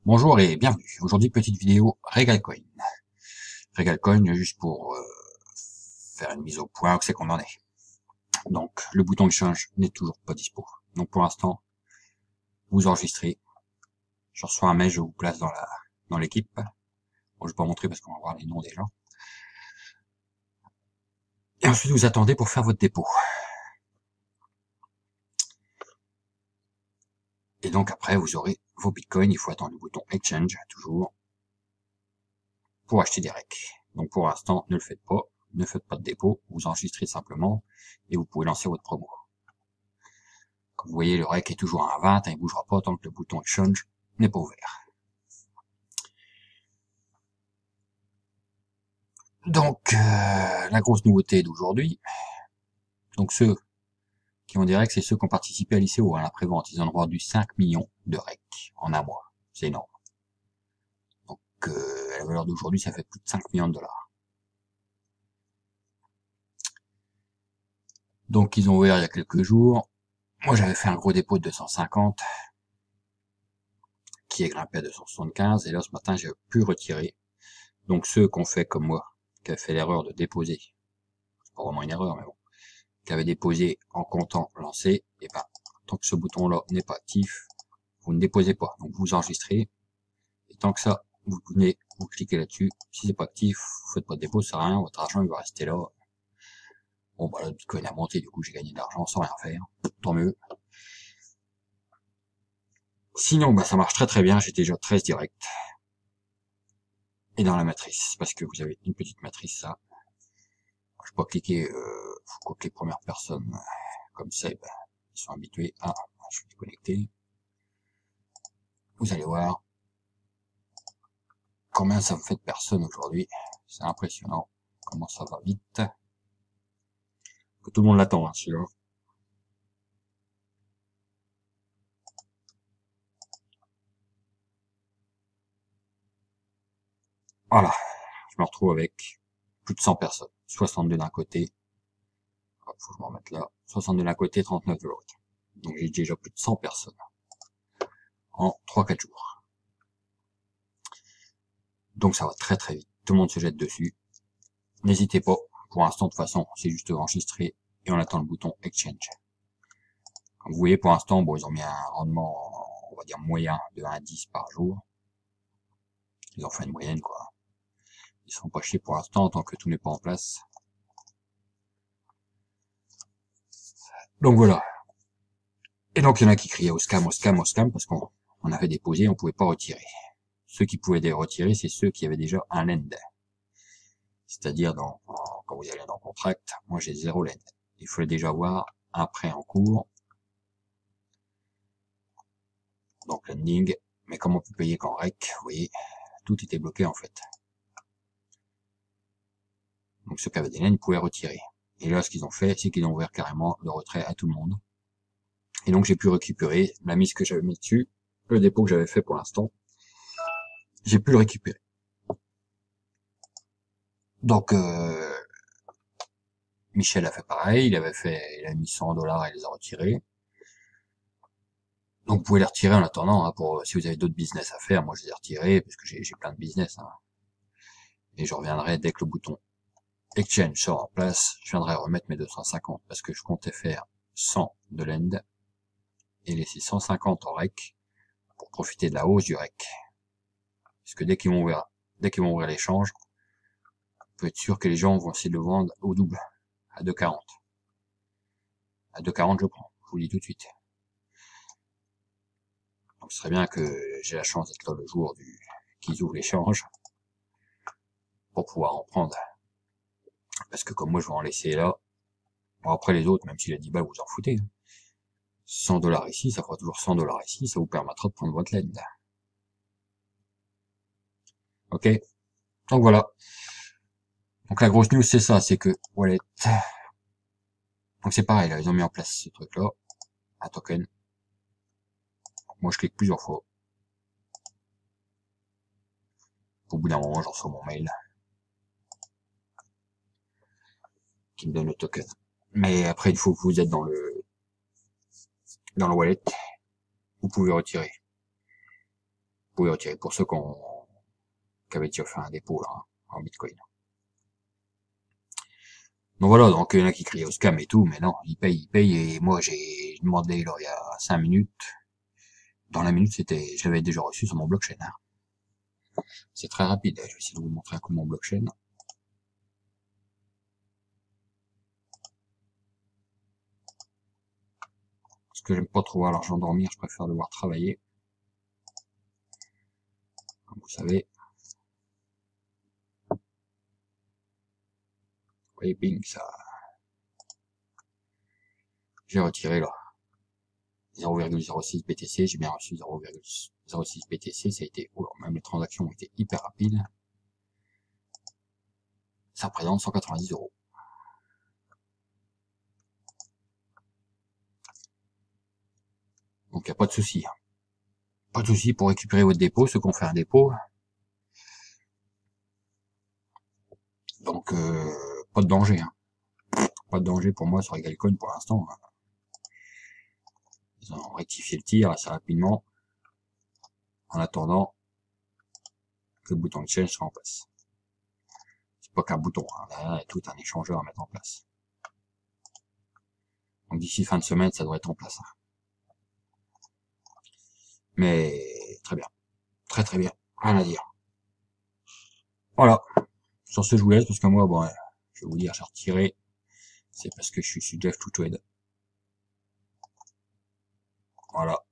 Bonjour et bienvenue. Aujourd'hui, petite vidéo Regalcoin. Regalcoin, juste pour faire une mise au point, où c'est qu'on en est. Donc, le bouton exchange n'est toujours pas dispo. Donc, pour l'instant, vous enregistrez. Je reçois un mail, je vous place dans l'équipe. Bon, je vais pas montrer parce qu'on va voir les noms des gens. Et ensuite, vous attendez pour faire votre dépôt. Et donc, après, vous aurez vos bitcoins. Il faut attendre le bouton exchange, toujours, pour acheter des REC. Donc, pour l'instant, ne le faites pas. Ne faites pas de dépôt. Vous enregistrez simplement et vous pouvez lancer votre promo. Comme vous voyez, le REC est toujours à 20, il ne bougera pas tant que le bouton Exchange n'est pas ouvert. Donc, la grosse nouveauté d'aujourd'hui, donc ceux qui ont des REC, c'est ceux qui ont participé à l'ICO, à la prévente. Ils ont vendu 5 millions de REC en un mois. C'est énorme. Donc, la valeur d'aujourd'hui, ça fait plus de 5 millions de dollars. Donc, ils ont ouvert il y a quelques jours. Moi, j'avais fait un gros dépôt de 250, qui est grimpé à 275, et là, ce matin, j'ai pu retirer. Donc, ceux qui ont fait comme moi, qui ont fait l'erreur de déposer, c'est pas vraiment une erreur, mais bon, qui avait déposé en comptant lancer, et ben, tant que ce bouton-là n'est pas actif, vous ne déposez pas. Donc vous enregistrez, et tant que ça, vous venez, vous cliquez là-dessus. Si c'est pas actif, vous faites pas de dépôt, ça sert à rien, votre argent il va rester là. Bon bah là, le Bitcoin a monté, du coup j'ai gagné de l'argent sans rien faire. Tant mieux. Sinon, bah ça marche très très bien, j'ai déjà 13 directs. Et dans la matrice, parce que vous avez une petite matrice, ça. Je peux pas cliquer, faut que les premières personnes, comme ça, ben, ils sont habitués. Ah, je suis déconnecté. Vous allez voir combien ça me fait de personnes aujourd'hui. C'est impressionnant. Comment ça va vite. Que tout le monde l'attend, hein, celui-là. Voilà. Je me retrouve avec plus de 100 personnes. 62 d'un côté. Hop, faut que je me remette là. 62 d'un côté, 39 de l'autre. Donc j'ai déjà plus de 100 personnes. En 3-4 jours. Donc ça va très très vite. Tout le monde se jette dessus. N'hésitez pas. Pour l'instant, de toute façon, c'est juste enregistré. Et on attend le bouton Exchange. Comme vous voyez, pour l'instant, bon, ils ont mis un rendement, on va dire, moyen de 1 à 10 par jour. Ils ont fait une moyenne, quoi. Ils sont pas chiés pour l'instant, tant que tout n'est pas en place. Donc voilà. Et donc il y en a qui criaient au scam, au scam, au scam, parce qu'on avait déposé, on pouvait pas retirer. Ceux qui pouvaient retirer, c'est ceux qui avaient déjà un lend. C'est-à-dire, quand vous allez dans contract, moi j'ai 0 lend. Il fallait déjà avoir un prêt en cours. Donc lending. Mais comme on peut payer qu'en rec, vous voyez, tout était bloqué en fait. Donc ceux qui avaient des lends pouvaient retirer. Et là, ce qu'ils ont fait, c'est qu'ils ont ouvert carrément le retrait à tout le monde. Et donc j'ai pu récupérer la mise que j'avais mis dessus, le dépôt que j'avais fait pour l'instant. J'ai pu le récupérer. Donc Michel a fait pareil, il a mis 100 dollars et les a retirés. Donc vous pouvez les retirer en attendant, hein, pour si vous avez d'autres business à faire. Moi je les ai retirés parce que j'ai plein de business. Hein. Et je reviendrai dès que le bouton Exchange sera en place, je viendrai remettre mes 250 parce que je comptais faire 100 de lend et laisser 150 en rec pour profiter de la hausse du rec. Parce que dès qu'ils vont ouvrir l'échange, on peut être sûr que les gens vont essayer de le vendre au double, à 2,40. À 2,40 je prends, je vous le dis tout de suite. Donc ce serait bien que j'ai la chance d'être là le jour qu'ils ouvrent l'échange pour pouvoir en prendre. Parce que comme moi je vais en laisser là, bon, après les autres, même s'il a 10 balles, vous en foutez. 100 dollars ici, ça fera toujours 100 dollars ici, ça vous permettra de prendre votre lend. Ok? Donc voilà. Donc la grosse news c'est ça, c'est que Wallet. Donc c'est pareil, là, ils ont mis en place ce truc là, un token. Donc, moi je clique plusieurs fois. Au bout d'un moment, j'en reçois mon mail qui me donne le token. Mais après, il faut que vous êtes dans le wallet, vous pouvez retirer. pouvez retirer pour ceux qui avaient déjà fait un dépôt là, hein, en Bitcoin. Donc voilà, donc il y en a qui crient au scam et tout, mais non, ils payent, et moi j'ai demandé là il y a 5 minutes. Dans la minute, je l'avais déjà reçu sur mon blockchain. Hein. C'est très rapide, je vais essayer de vous montrer un coup mon blockchain. Parce que j'aime pas trop voir l'argent dormir, je préfère le voir travailler. Comme vous savez. Vous voyez, bing, ça. J'ai retiré là 0,06 BTC, j'ai bien reçu 0,06 BTC, ça a été, même les transactions ont été hyper rapides. Ça représente 190 €. Donc il n'y a pas de souci. Pas de souci pour récupérer votre dépôt, ceux qui ont fait un dépôt. Donc pas de danger. Hein. Pas de danger pour moi sur EgalCoin pour l'instant. Ils ont rectifié le tir assez rapidement. En attendant que le bouton de change soit en place. C'est pas qu'un bouton, hein. Là, il y a tout un échangeur à mettre en place. Donc d'ici fin de semaine, ça devrait être en place. Hein. Mais très bien. Très très bien. Rien à dire. Voilà. Sur ce, je vous laisse parce que moi, bon, je vais vous dire, j'ai retiré. C'est parce que je suis Jeff to Trade. Voilà.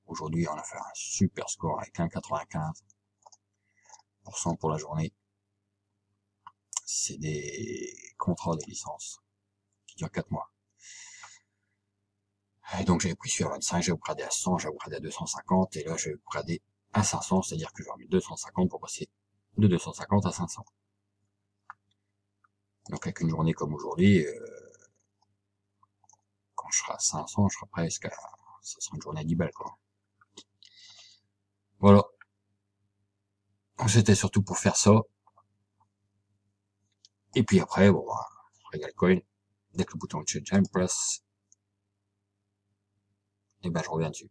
Aujourd'hui, on a fait un super score avec 1,95% pour la journée. C'est des contrats des licences qui durent 4 mois. Et donc j'avais pris sur 25, j'ai upgradé à 100, j'ai upgradé à 250, et là je vais upgrader à 500, c'est-à-dire que je vais remettre 250 pour passer de 250 à 500. Donc avec une journée comme aujourd'hui, quand je serai à 500, je serai presque à, ça sera une journée à 10 balles, quoi. Voilà. Donc c'était surtout pour faire ça. Et puis après, bon, EgalCoin, dès que le bouton de change en place, et ben je reviens dessus.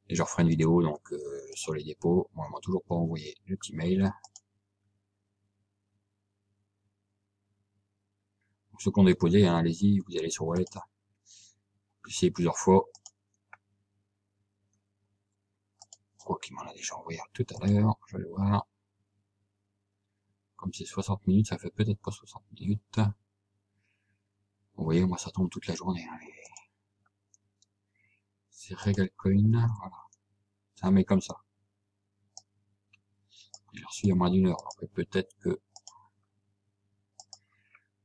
Et je referai une vidéo donc sur les dépôts. Moi, on m'a toujours pas envoyé le petit mail. Donc, ceux qui ont déposé, hein, allez-y, vous allez sur Wallet. Vous essayez plusieurs fois. Quoi qu'il m'en a déjà envoyé tout à l'heure, je vais le voir. Comme c'est 60 minutes, ça fait peut-être pas 60 minutes. Vous voyez, moi ça tombe toute la journée. Hein, c'est EgalCoin, voilà. C'est un mail comme ça. J'ai reçu il y a moins d'une heure. Après peut-être que,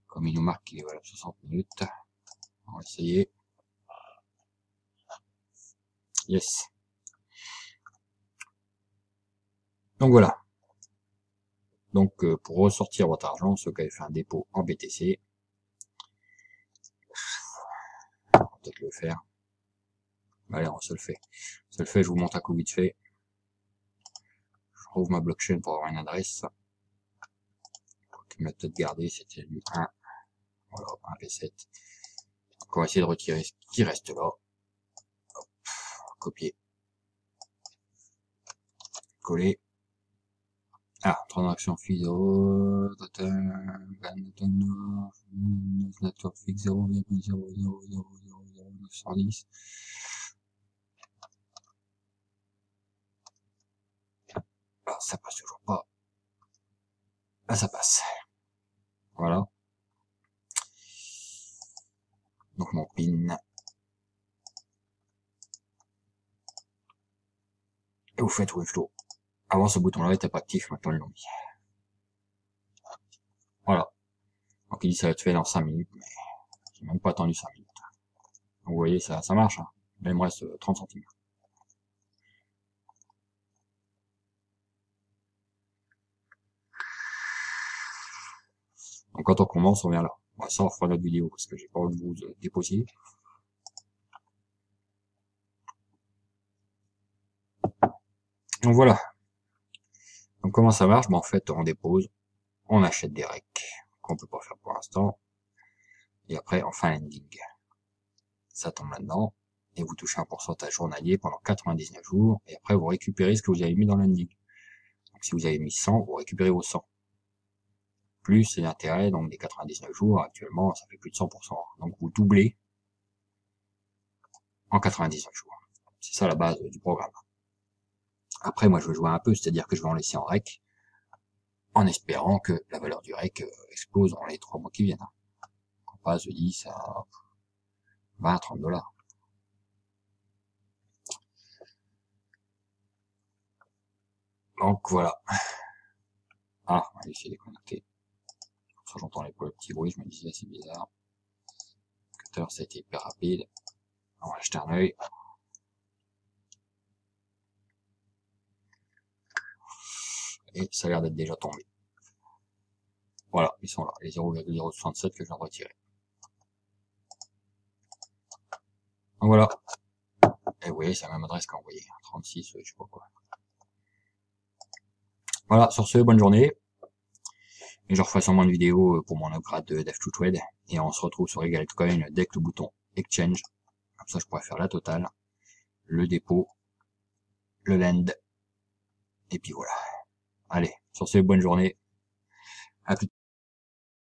comme il nous marque qu'il est valable 60 minutes, on va essayer. Yes. Donc voilà. Donc pour ressortir votre argent, ceux qui avaient fait un dépôt en BTC, on va peut-être le faire. Allez, on se le fait. On se le fait, je vous montre un coup vite fait. Je rouvre ma blockchain pour avoir une adresse. Il m'a peut-être gardé, c'était du 1. Voilà, un P7. Donc on va essayer de retirer ce qui reste là. Hop, copier. Coller. Ah, transaction fee 0, network fixe 0,0000910. Ah, ça passe toujours pas. Ah, ça passe. Voilà. Donc mon PIN. Et vous faites Webflow. Avant ce bouton-là était pas actif, maintenant ils l'ont mis. Voilà. Donc il dit ça va être fait dans 5 minutes, mais j'ai même pas attendu 5 minutes. Donc vous voyez, ça marche. Hein. Là, il me reste 30 centimes. Donc quand on commence, on vient là. Bon, ça, on fera notre vidéo, parce que j'ai pas envie de vous déposier. Donc voilà. Donc comment ça marche? En fait, on dépose, on achète des recs, qu'on peut pas faire pour l'instant, et après on fait un ending. Ça tombe là-dedans, et vous touchez un pourcentage journalier pendant 99 jours, et après vous récupérez ce que vous avez mis dans le landing. Donc si vous avez mis 100, vous récupérez vos 100. Plus les intérêts, donc les 99 jours, actuellement ça fait plus de 100%. Donc vous doublez en 99 jours. C'est ça la base du programme. Après moi je vais jouer un peu, c'est-à-dire que je vais en laisser en rec, en espérant que la valeur du rec explose dans les 3 mois qui viennent. On passe de 10 à 20, 30 dollars. Donc voilà. Ah, on va essayer de déconnecter. Comme ça j'entends les petits bruits, je me disais c'est bizarre. Tout à l'heure ça a été hyper rapide. On va jeter un œil. Et ça a l'air d'être déjà tombé. Voilà, ils sont là, les 0,067 que je viens de retirer. Donc voilà. Et vous voyez, c'est la même adresse qu'a envoyé. 36, je sais pas quoi. Voilà, sur ce, bonne journée. Et je referai sûrement une vidéo pour mon upgrade de DevToTrade. Et on se retrouve sur EgalCoin dès que le bouton Exchange. Comme ça, je pourrais faire la totale, le dépôt, le lend. Et puis voilà. Allez, sur ce, bonne journée. À plus.